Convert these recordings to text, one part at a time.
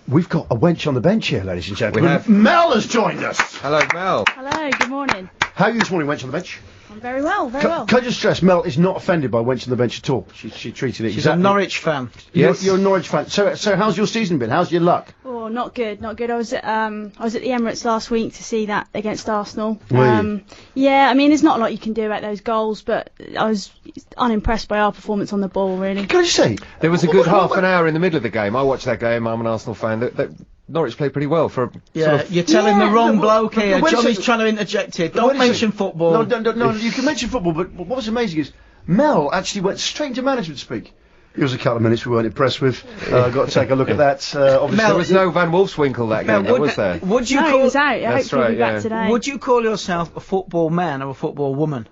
We've got a wench on the bench here, ladies and gentlemen. Mel has joined us. Hello, Mel. Hello, good morning. How are you this morning, wench on the bench? I'm very well, very well. Can I just stress, Mel is not offended by wench on the bench at all. She treated it She's exactly. a Norwich fan. Yes. You're a Norwich fan. So how's your season been? How's your luck? Oh, not good, not good. I was at the Emirates last week to see that against Arsenal. Yeah, I mean, there's not a lot you can do about those goals, but I was unimpressed by our performance on the ball, really. Can I just say, there was a good half an hour in the middle of the game. I watched that game. I'm an Arsenal fan. That Norwich played pretty well for. You're telling the wrong bloke here. Johnny's trying to interject here. Don't mention football. No. You can mention football, but what was amazing is Mel actually went straight into management speak. It was a couple of minutes we weren't impressed with. Got to take a look at that. Obviously, Mel, there was no Van Wolfswinkel that game, was there? Would you no, call? He was out. That's Hopefully right, he'll be back today. Would you call yourself a football man or a football woman?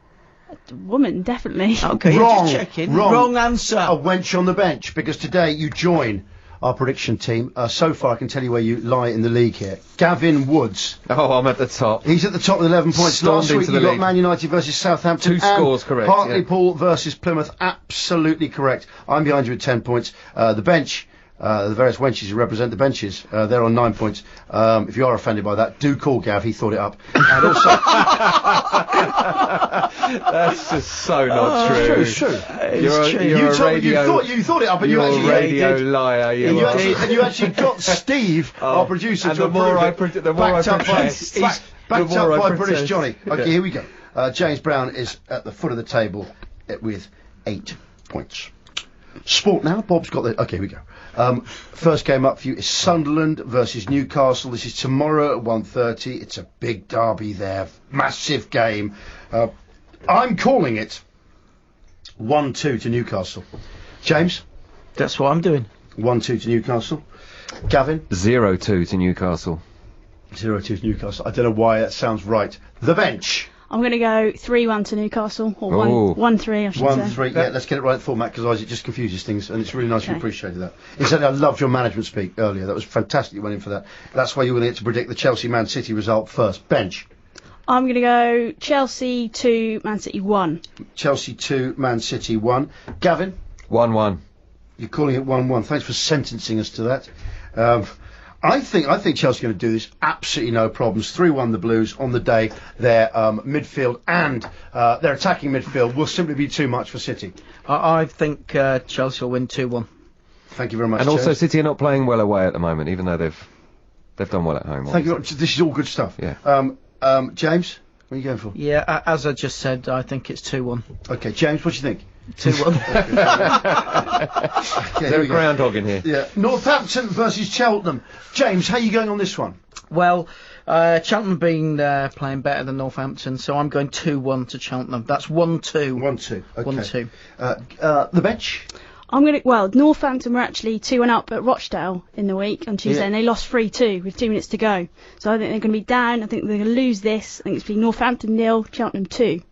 Woman, definitely. Okay, wrong. Just checking. Wrong answer. A wench on the bench, because today you join our prediction team. So far, I can tell you where you lie in the league here. Gavin Woods. Oh, I'm at the top. He's at the top with 11 points. Stormed Last week into you the got league. Man United versus Southampton. Two scores correct. Hartlepool versus Plymouth. Absolutely correct. I'm behind you with 10 points. The bench. The various wenches who represent the benches, they're on 9 points. If you are offended by that, do call Gav, he thought it up. And also... That's just so not true. It's true. You're a radio... You thought it up, and you're you actually... a radio liar, and you actually got Steve, our producer, and to the more I prove it, the more backed I up by, protest, backed the more up I by British protest. Johnny. Okay, Yeah. here we go. James Brown is at the foot of the table with 8 points. Sport now. Bob's got the... Okay, here we go. First game up for you is Sunderland versus Newcastle. This is tomorrow at 1:30. It's a big derby there. Massive game. I'm calling it 1-2 to Newcastle. James? That's what I'm doing. 1-2 to Newcastle. Gavin? 0-2 to Newcastle. 0-2 to Newcastle. I don't know why that sounds right. The bench. I'm going to go 3-1 to Newcastle, or 1-3, I should say. 1-3, yeah, let's get it right in the format, because otherwise it just confuses things, and it's really nice you appreciated that. Incidentally, I loved your management speak earlier. That was fantastic. You went in for that. That's why you were going to get to predict the Chelsea-Man City result first. Bench. I'm going to go Chelsea 2, Man City 1. Chelsea 2, Man City 1. Gavin? 1-1. You're calling it 1-1. Thanks for sentencing us to that. I think Chelsea are going to do this absolutely no problems. 3-1 the Blues on the day. Their midfield and their attacking midfield will simply be too much for City. I think Chelsea will win 2-1. Thank you very much. And James. also, City are not playing well away at the moment, even though they've done well at home. Thank you very much. This is all good stuff. Yeah. James, what are you going for? Yeah, as I just said, I think it's 2-1. Okay, James, what do you think? 2-1. Okay, There's a groundhog in here. Yeah. Northampton versus Cheltenham. James, how are you going on this one? Well, Cheltenham have been playing better than Northampton, so I'm going 2-1 to Cheltenham. That's 1-2. 1-2. Okay. 1-2. The bench? Northampton were actually 2-1 up at Rochdale in the week on Tuesday, and they lost 3-2 with 2 minutes to go. So I think they're going to be down. I think they're going to lose this. I think it's been Northampton 0, Cheltenham 2.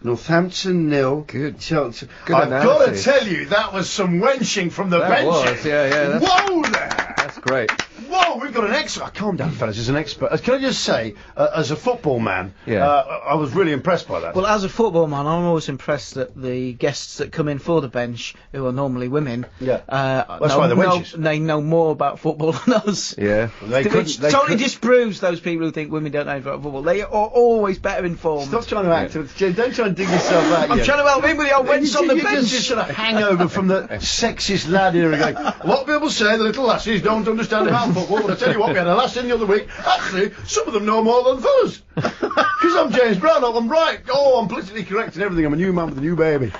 Northampton 0. Good. Cheltenham. Good I've got to analysis. tell you, that was some wenching from the bench. That was, yeah. Whoa there! That's great. Whoa, we've got an expert. Calm down, fellas. There's an expert. Can I just say, as a football man, I was really impressed by that. Well, as a football man, I'm always impressed that the guests that come in for the bench, who are normally women, that's why they're wenches. they know more about football than us. Yeah. Which totally disproves those people who think women don't know about football. They are always better informed. Stop trying to act. Don't try and dig yourself out. I'm trying to help in with the old wench on the bench. Just sort of hangover from the sexist lad here again. A lot of people say the little lassies don't understand about football. But I tell you what, we had a lass in the other week. Actually, some of them know more than fellas. Because I'm James Brown, I'm right. Oh, I'm politically correct and everything. I'm a new man with a new baby.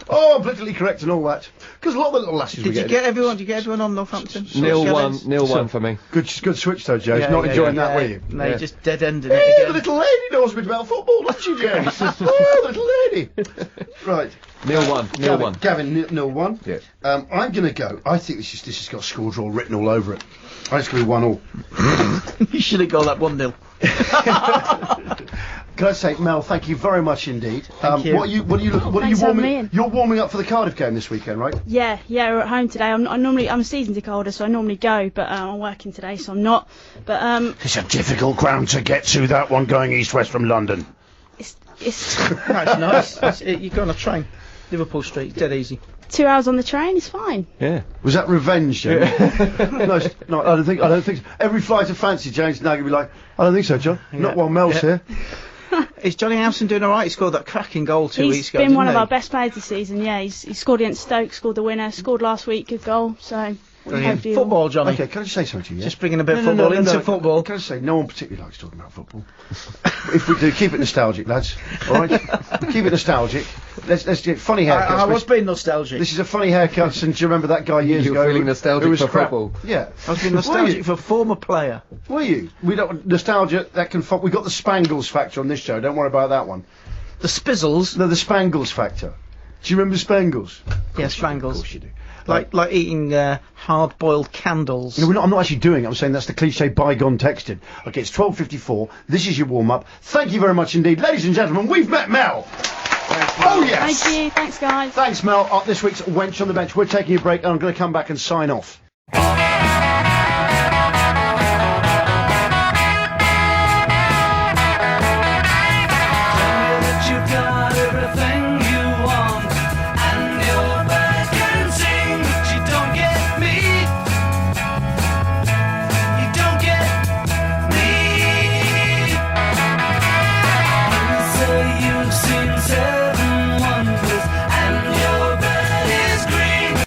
Oh, I'm politically correct and all that. Because a lot of the little lasses Did you get everyone on Northampton? 0-1 for me. Good switch though, James. Not enjoying that, were you? No, you just dead-ended it Hey, again. the little lady knows a bit about football, doesn't she, James? Oh, the little lady. Right. 0-1. Gavin, 0-1. Yeah. I'm going to go. I think this has got score draw written all over it. I think it's going to be 1-1. You should have got that 1-0. Can I say, Mel, thank you very much indeed. Thank you. What are you Thanks for having me in. You're warming up for the Cardiff game this weekend, right? Yeah, we're at home today. I'm a season ticket holder, so I normally go, but I'm working today, so I'm not. But It's a difficult ground to get to, that one, going east-west from London. it's That's nice. You go on a train. Liverpool Street, dead easy. 2 hours on the train is fine. Yeah. Was that revenge, James? No, I don't think so. Every flight of fancy, James now gonna be like, I don't think so, John. Not while Mel's here. Is Johnny Howson doing all right? He scored that cracking goal 2 weeks ago. He's been one of didn't our best players this season. Yeah, he scored against Stoke, scored the winner, scored last week, good goal. So hopefully Football, Johnny. Okay, can I just say something to you? Yeah? Just bringing a bit of football into football. Can I just say, no one particularly likes talking about football. If we do, keep it nostalgic, lads. All right, keep it nostalgic. Let's get funny haircuts. I was being nostalgic. This is a funny haircut, and do you remember that guy years You ago? were feeling nostalgic who was for crap? football. Yeah, I was being nostalgic for a former player. Were you? We don't nostalgia that can. We got the Spangles factor on this show. Don't worry about that one. The Spizzles. No, the Spangles factor. Do you remember Spangles? Yes, Spangles. Of course you do. Like eating hard-boiled candles. No, I'm not actually doing it. I'm saying that's the cliche bygone texted. Okay, it's 12:54. This is your warm-up. Thank you very much indeed. Ladies and gentlemen, we've met Mel. Oh, yes. Thank you. Thanks, guys. Thanks, Mel. This week's Wench on the Bench. We're taking a break, and I'm going to come back and sign off.